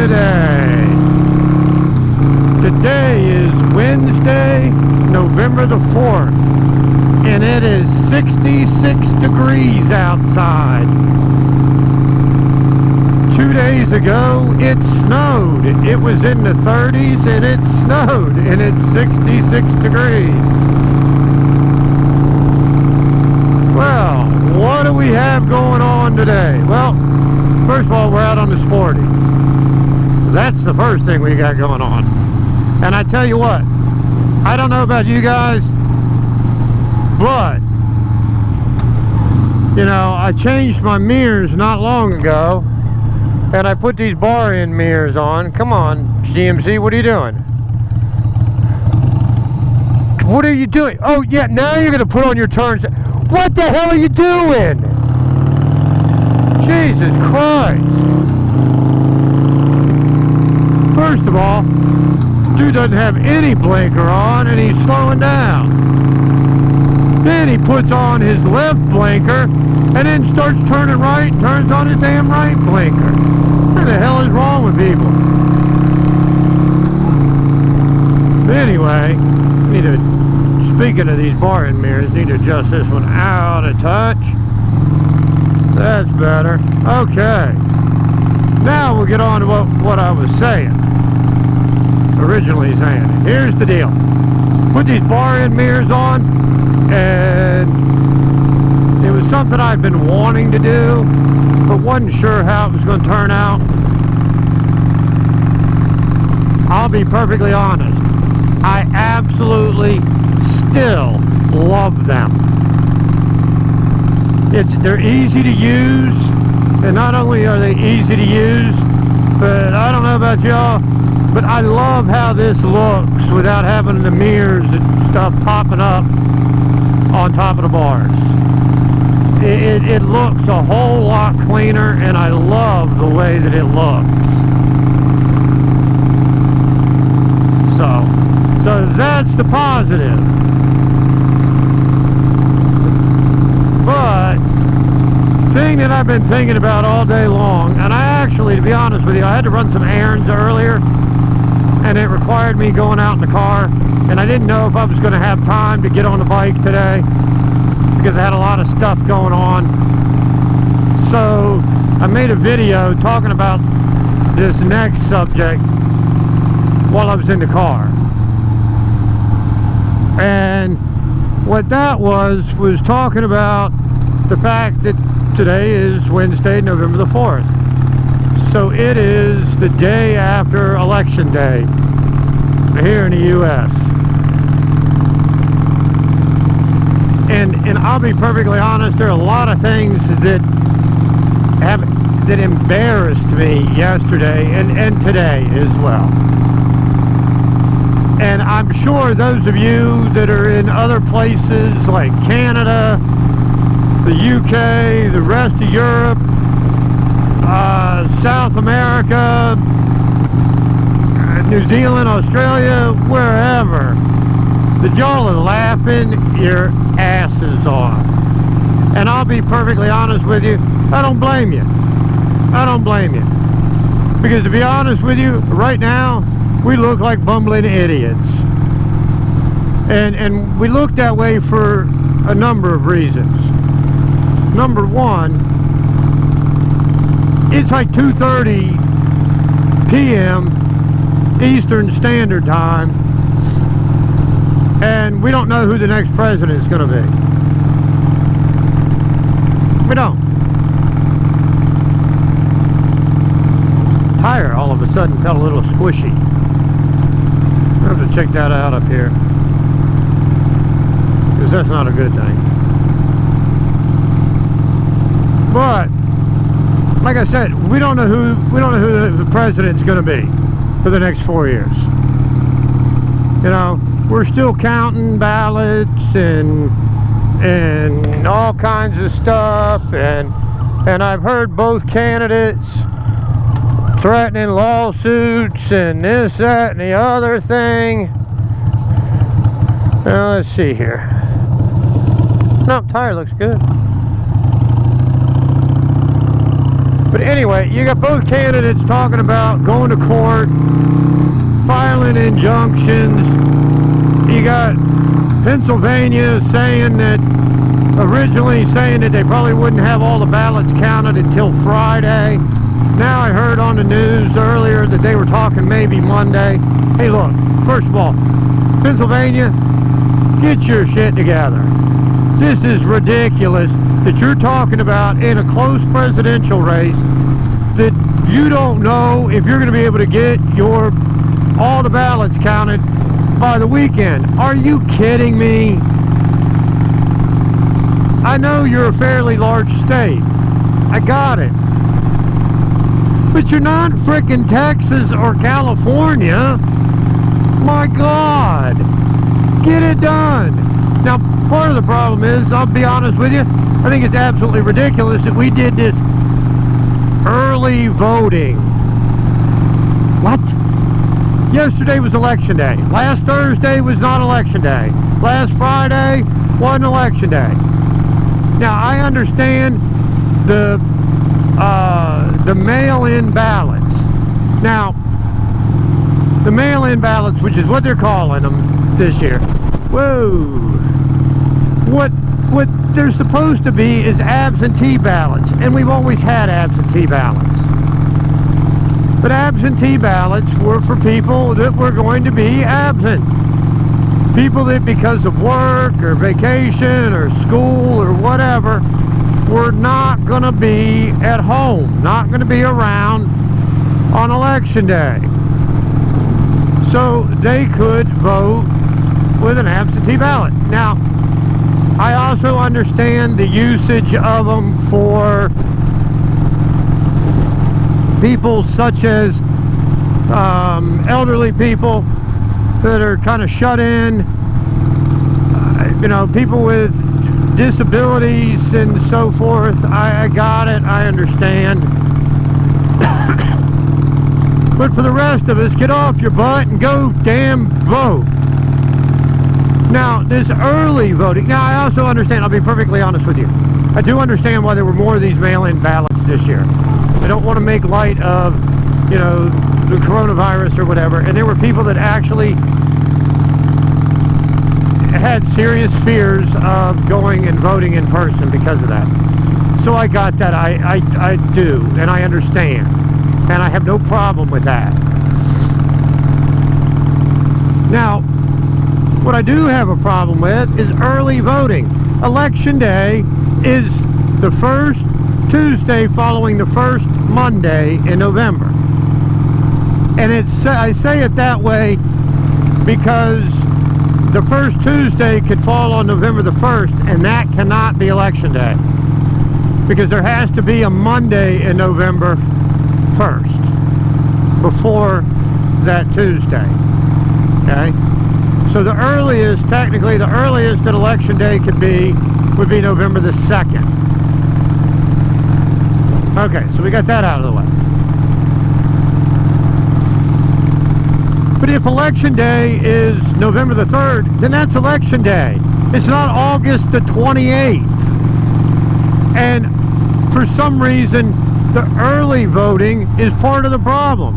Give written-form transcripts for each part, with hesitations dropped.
today? Today is Wednesday, November the 4th, and it is 66 degrees outside. 2 days ago, it snowed. It was in the 30s, and it snowed, and it's 66 degrees. Well, what do we have going on today? Well, first of all, we're out on the Sporty. That's the first thing we got going on. And I tell you what, I don't know about you guys, but, you know, I changed my mirrors not long ago, and I put these bar-end mirrors on. Come on, GMC, what are you doing? What are you doing? Oh, yeah, now you're going to put on your turns. What the hell are you doing? Jesus Christ. First of all, dude doesn't have any blinker on and he's slowing down. Then he puts on his left blinker and then starts turning right, turns on his damn right blinker. What the hell is wrong with people? Anyway, need to, speaking of these bar-end mirrors, need to adjust this one out a touch. That's better. Okay. Now we'll get on to what I was saying. Originally saying. Here's the deal. Put these bar-end mirrors on, and it was something I've been wanting to do, but wasn't sure how it was going to turn out. I'll be perfectly honest. I absolutely still love them. They're easy to use, and not only are they easy to use, but I don't know about y'all, but I love how this looks without having the mirrors and stuff popping up on top of the bars. It looks a whole lot cleaner, and I love the way that it looks. So that's the positive. But thing that I've been thinking about all day long, and I actually, to be honest with you, I had to run some errands earlier, and it required me going out in the car, and I didn't know if I was going to have time to get on the bike today because I had a lot of stuff going on. So I made a video talking about this next subject while I was in the car. And what that was talking about the fact that today is Wednesday, November the 4th. So it is the day after Election Day here in the U.S. And I'll be perfectly honest, there are a lot of things that embarrassed me yesterday and today as well. And I'm sure those of you that are in other places like Canada, the UK, the rest of Europe, South America, New Zealand, Australia, wherever, that y'all are laughing your asses off. And I'll be perfectly honest with you, I don't blame you. I don't blame you. Because to be honest with you, right now, we look like bumbling idiots. And we look that way for a number of reasons. Number one, it's like 2:30 p.m. Eastern Standard Time, and we don't know who the next president is going to be. We don't. Tire all of a sudden felt a little squishy. I have to check that out up here, because that's not a good thing. But like I said, we don't know who the president's going to be for the next 4 years. You know, we're still counting ballots and all kinds of stuff, and I've heard both candidates threatening lawsuits and this, that, and the other thing. Now, let's see here. Nope, tire looks good. But anyway, you got both candidates talking about going to court, filing injunctions. You got Pennsylvania saying that, originally saying that they probably wouldn't have all the ballots counted until Friday. Now I heard on the news earlier that they were talking maybe Monday. Hey look, first of all, Pennsylvania, get your shit together. This is ridiculous that you're talking about in a close presidential race that you don't know if you're going to be able to get all the ballots counted by the weekend. Are you kidding me? I know you're a fairly large state. I got it. But you're not frickin' Texas or California. My God. Get it done. Now, part of the problem is, I'll be honest with you, I think it's absolutely ridiculous that we did this early voting. What? Yesterday was election day. Last Thursday was not election day. Last Friday wasn't election day. Now, I understand the mail-in ballots. Now, the mail-in ballots, which is what they're calling them this year. Whoa. What they're supposed to be is absentee ballots, and we've always had absentee ballots. But absentee ballots were for people that were going to be absent. People that because of work or vacation or school or whatever were not going to be at home, not going to be around on election day. So they could vote with an absentee ballot. Now, I also understand the usage of them for people such as elderly people that are kind of shut in, you know, people with disabilities and so forth. I got it, I understand. But for the rest of us, get off your butt and go damn vote. Now, this early voting, now I also understand, I'll be perfectly honest with you, I do understand why there were more of these mail-in ballots this year. I don't want to make light of, you know, the coronavirus or whatever, and there were people that actually had serious fears of going and voting in person because of that. So I got that, I do, and I understand, and I have no problem with that. Now, what I do have a problem with is early voting. Election day is the first Tuesday following the first Monday in November. And I say it that way because the first Tuesday could fall on November the 1st, and that cannot be election day. Because there has to be a Monday in November 1st before that Tuesday. Okay? So the earliest, technically the earliest that election day could be would be November the 2nd. Okay, so we got that out of the way. But if election day is November the 3rd, then that's election day. It's not August the 28th. And for some reason, the early voting is part of the problem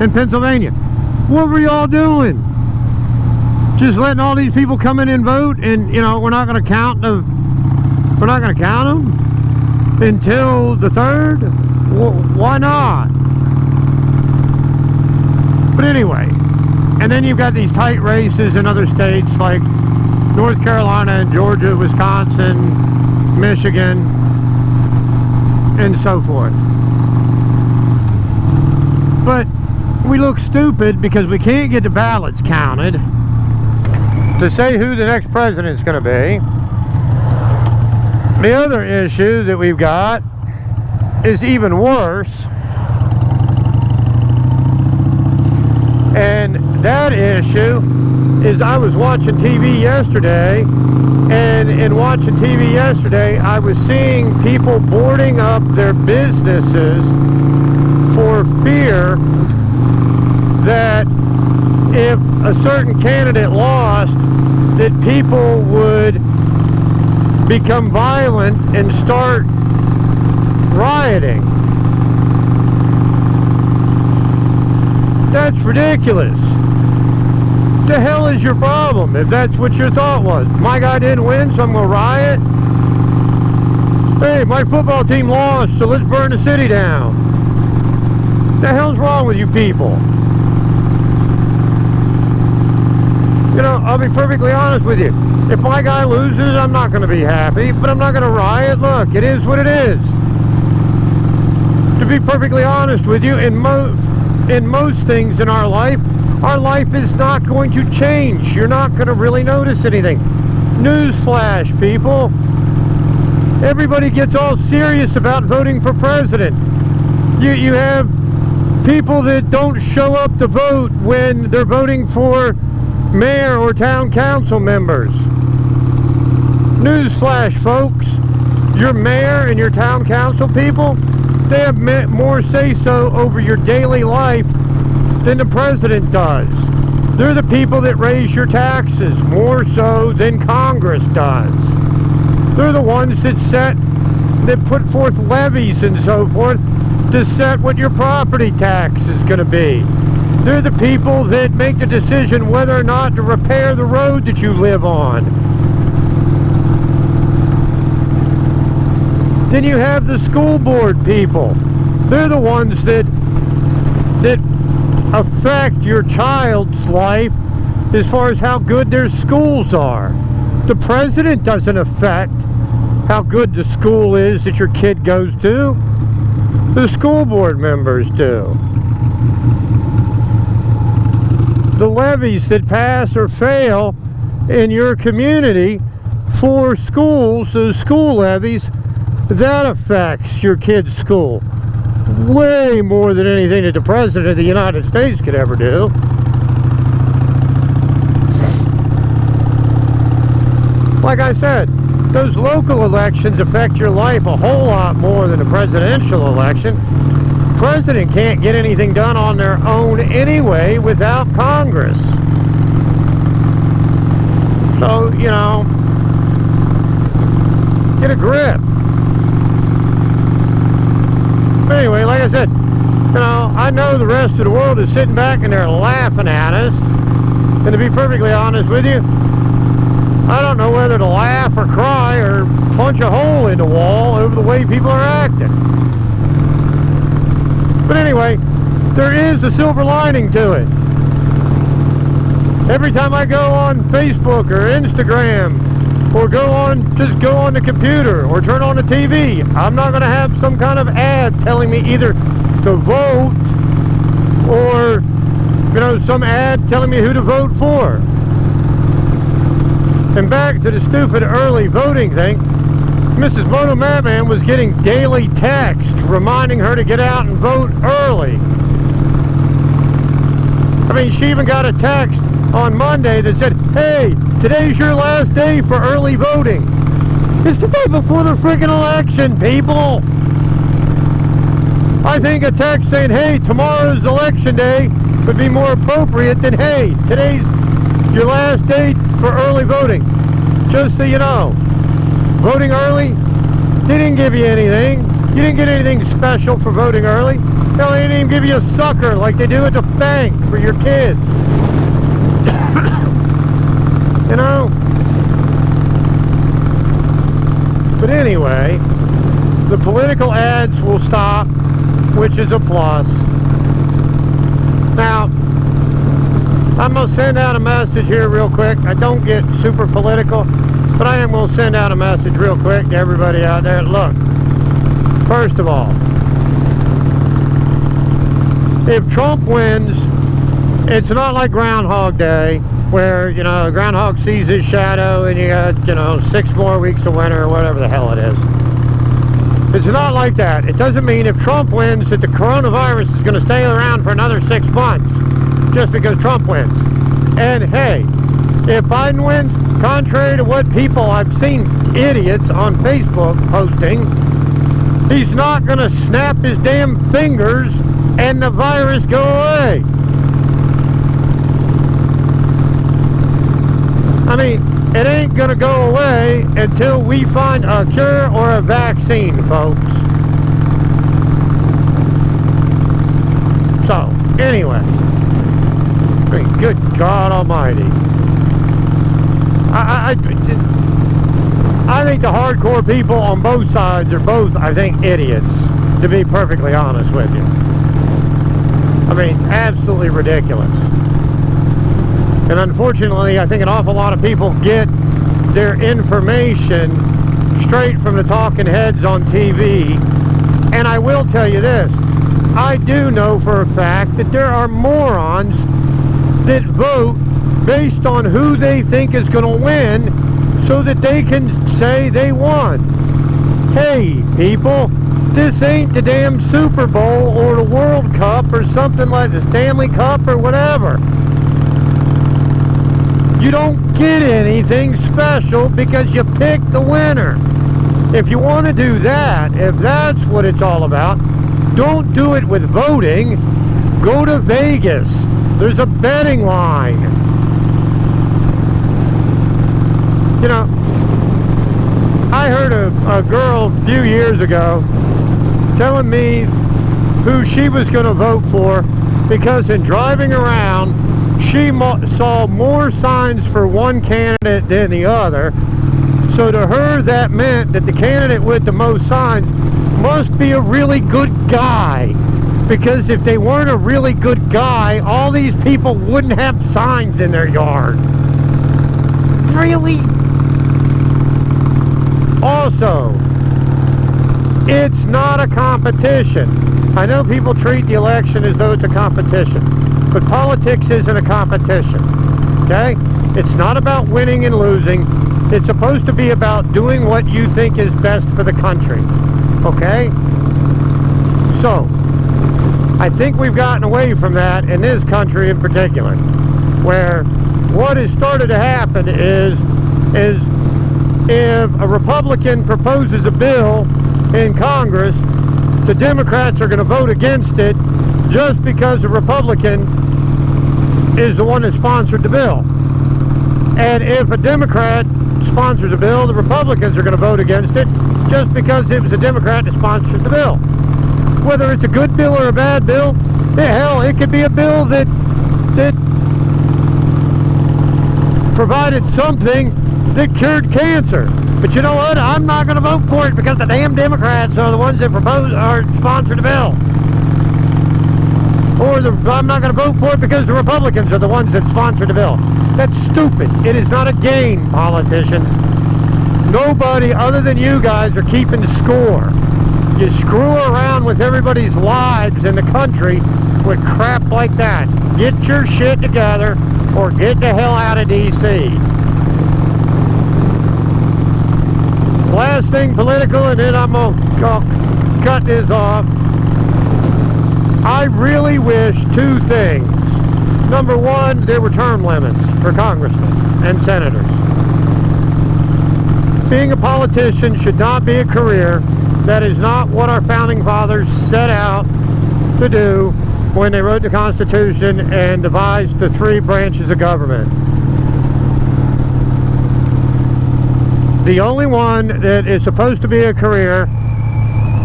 in Pennsylvania. What were y'all doing? Just letting all these people come in and vote, and you know, we're not going to count them until the 3rd? Well, why not? But anyway, and then you've got these tight races in other states like North Carolina, Georgia, Wisconsin, Michigan, and so forth. But we look stupid because we can't get the ballots counted to say who the next president's going to be. The other issue that we've got is even worse, and that issue is I was watching TV yesterday, and in watching TV yesterday I was seeing people boarding up their businesses for fear that if a certain candidate lost, that people would become violent and start rioting. That's ridiculous. The hell is your problem if that's what your thought was? My guy didn't win, so I'm going to riot? Hey, my football team lost, so let's burn the city down. What the hell's wrong with you people? You know, I'll be perfectly honest with you. If my guy loses, I'm not going to be happy, but I'm not going to riot. Look, it is what it is. To be perfectly honest with you, in most things in our life is not going to change. You're not going to really notice anything. Newsflash, people. Everybody gets all serious about voting for president. You have people that don't show up to vote when they're voting for mayor or town council members. Newsflash, folks. Your mayor and your town council people, they have more say-so over your daily life than the president does. They're the people that raise your taxes more so than Congress does. They're the ones that put forth levies and so forth to set what your property tax is going to be. They're the people that make the decision whether or not to repair the road that you live on. Then you have the school board people. They're the ones that affect your child's life as far as how good their schools are. The president doesn't affect how good the school is that your kid goes to. The school board members do. The levies that pass or fail in your community for schools, those school levies, that affects your kid's school way more than anything that the president of the United States could ever do. Like I said, those local elections affect your life a whole lot more than a presidential election. The president can't get anything done on their own anyway without Congress. So, you know, get a grip. But anyway, like I said, you know, I know the rest of the world is sitting back and they're laughing at us. And to be perfectly honest with you, I don't know whether to laugh or cry or punch a hole in the wall over the way people are acting. But anyway, there is a silver lining to it. Every time I go on Facebook or Instagram, or just go on the computer or turn on the TV, I'm not going to have some kind of ad telling me either to vote or, you know, some ad telling me who to vote for. And back to the stupid early voting thing, Mrs. Motomattman was getting daily text reminding her to get out and vote early. I mean, she even got a text on Monday that said, hey, today's your last day for early voting. It's the day before the freaking election, people. I think a text saying, hey, tomorrow's election day would be more appropriate than, hey, today's your last day for early voting. Just so you know, voting early, they didn't give you anything. You didn't get anything special for voting early. Hell, they didn't even give you a sucker like they do at the bank for your kids. You know? But anyway, the political ads will stop, which is a plus. Now, I'm going to send out a message here real quick. I don't get super political, but I am going to send out a message real quick to everybody out there. Look, first of all, if Trump wins, it's not like Groundhog Day, where, you know, Groundhog sees his shadow and you got, you know, 6 more weeks of winter or whatever the hell it is. It's not like that. It doesn't mean if Trump wins that the coronavirus is going to stay around for another 6 months just because Trump wins. And hey, if Biden wins, contrary to what people I've seen idiots on Facebook posting, he's not going to snap his damn fingers and the virus go away. I mean, it ain't gonna go away until we find a cure or a vaccine, folks. So, anyway, I mean, good God Almighty. I think the hardcore people on both sides are both, I think, idiots, to be perfectly honest with you. I mean, absolutely ridiculous. And unfortunately, I think an awful lot of people get their information straight from the talking heads on TV. And I will tell you this, I do know for a fact that there are morons that vote based on who they think is going to win so that they can say they won. Hey, people, this ain't the damn Super Bowl or the World Cup or something like the Stanley Cup or whatever. You don't get anything special because you picked the winner. If you want to do that, if that's what it's all about, don't do it with voting. Go to Vegas. There's a betting line. You know, I heard a girl a few years ago telling me who she was going to vote for because in driving around, she saw more signs for one candidate than the other. So to her, that meant that the candidate with the most signs must be a really good guy. Because if they weren't a really good guy, all these people wouldn't have signs in their yard. Really? Also, it's not a competition. I know people treat the election as though it's a competition, but politics isn't a competition, okay? It's not about winning and losing. It's supposed to be about doing what you think is best for the country, okay? So, I think we've gotten away from that in this country in particular, where what has started to happen is if a Republican proposes a bill in Congress, the Democrats are going to vote against it just because the Republican is the one that sponsored the bill. And if a Democrat sponsors a bill, the Republicans are going to vote against it just because it was a Democrat that sponsored the bill. Whether it's a good bill or a bad bill, hell, it could be a bill that provided something that cured cancer. But you know what? I'm not going to vote for it because the damn Democrats are the ones that sponsored the bill. Or I'm not going to vote for it because the Republicans are the ones that sponsored the bill. That's stupid. It is not a game, politicians. Nobody other than you guys are keeping score. You screw around with everybody's lives in the country with crap like that. Get your shit together or get the hell out of D.C. Last thing political, and then I'm going to cut this off. I really wish two things. Number one, there were term limits for congressmen and senators. Being a politician should not be a career. That is not what our founding fathers set out to do when they wrote the Constitution and devised the three branches of government. The only one that is supposed to be a career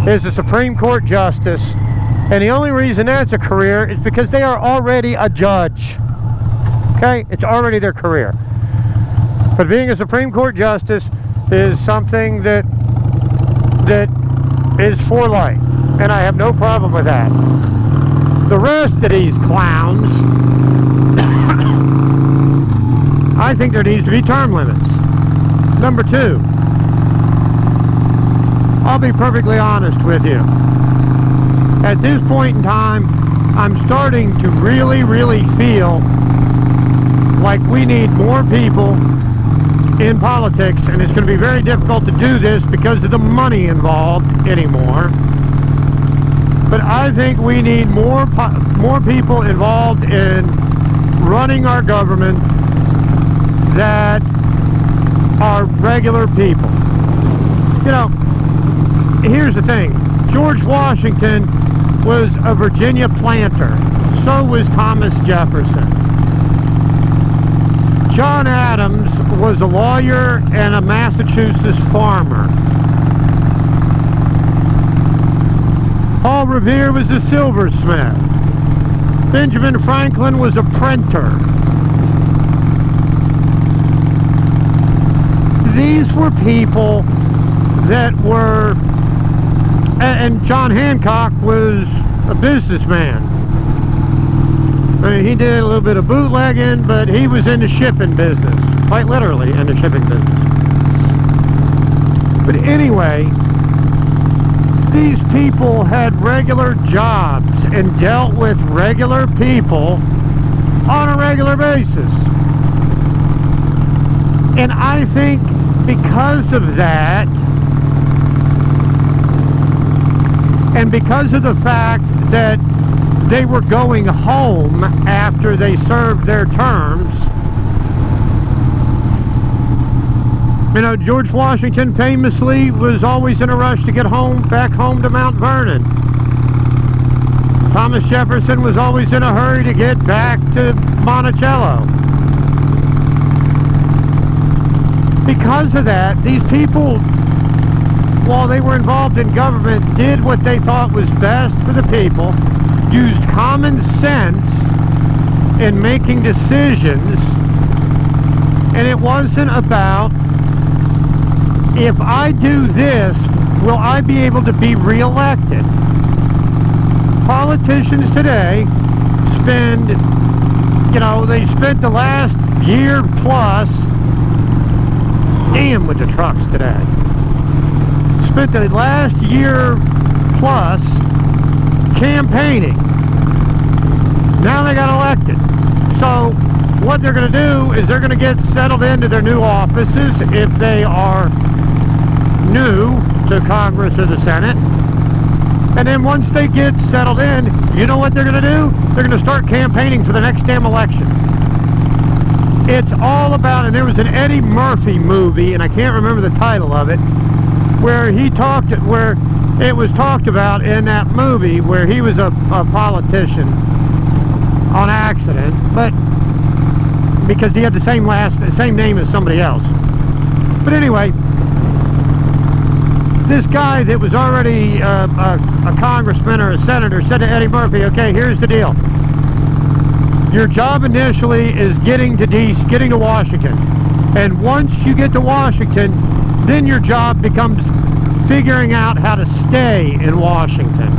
is a Supreme Court justice, and the only reason that's a career is because they are already a judge. Okay? It's already their career. But being a Supreme Court justice is something that is for life, and I have no problem with that. The rest of these clowns, I think there needs to be term limits. Number two, I'll be perfectly honest with you. At this point in time, I'm starting to really, really feel like we need more people in politics, and it's going to be very difficult to do this because of the money involved anymore. But I think we need more people involved in running our government that are regular people. You know, here's the thing. George Washington was a Virginia planter. So was Thomas Jefferson. John Adams was a lawyer and a Massachusetts farmer. Paul Revere was a silversmith. Benjamin Franklin was a printer. These were people that were, and John Hancock was a businessman. I mean, he did a little bit of bootlegging, but he was in the shipping business, quite literally in the shipping business. But anyway, these people had regular jobs and dealt with regular people on a regular basis. And I think because of that, and because of the fact that they were going home after they served their terms, you know, George Washington famously was always in a rush to get back home to Mount Vernon. Thomas Jefferson was always in a hurry to get back to Monticello. Because of that, these people, while they were involved in government, did what they thought was best for the people, used common sense in making decisions, and it wasn't about, if I do this, will I be able to be reelected? Politicians today spend, you know, they spent the last year plus, damn with the trucks today, spent the last year plus campaigning. Now they got elected. So what they're going to do is they're going to get settled into their new offices if they are new to Congress or the Senate. And then once they get settled in, you know what they're going to do? They're going to start campaigning for the next damn election. It's all about, and there was an Eddie Murphy movie, and I can't remember the title of it, where it was talked about in that movie where he was a politician on accident, but because he had the same name as somebody else. But anyway, this guy that was already a congressman or a senator said to Eddie Murphy, okay, here's the deal. Your job initially is getting to Washington. And once you get to Washington, then your job becomes figuring out how to stay in Washington.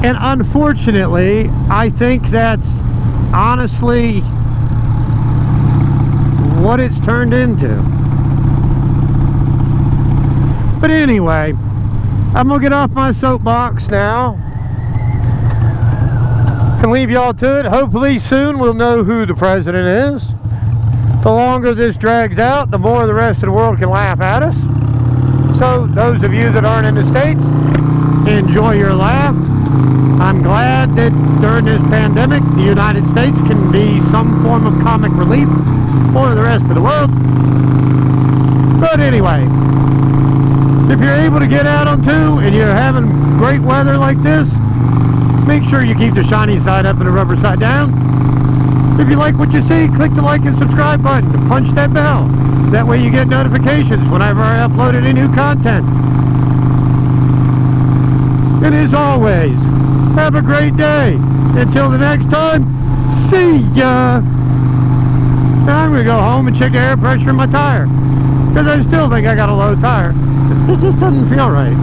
And unfortunately, I think that's honestly what it's turned into. But anyway, I'm gonna get off my soapbox now. Can leave y'all to it. Hopefully soon we'll know who the president is. The longer this drags out, the more the rest of the world can laugh at us. So those of you that aren't in the States, enjoy your laugh. I'm glad that during this pandemic, the United States can be some form of comic relief for the rest of the world. But anyway, if you're able to get out on 2 and you're having great weather like this, make sure you keep the shiny side up and the rubber side down. If you like what you see, click the like and subscribe button and punch that bell. That way you get notifications whenever I upload any new content. And as always, have a great day. Until the next time, see ya. Now I'm going to go home and check the air pressure in my tire, because I still think I got a low tire. It just doesn't feel right.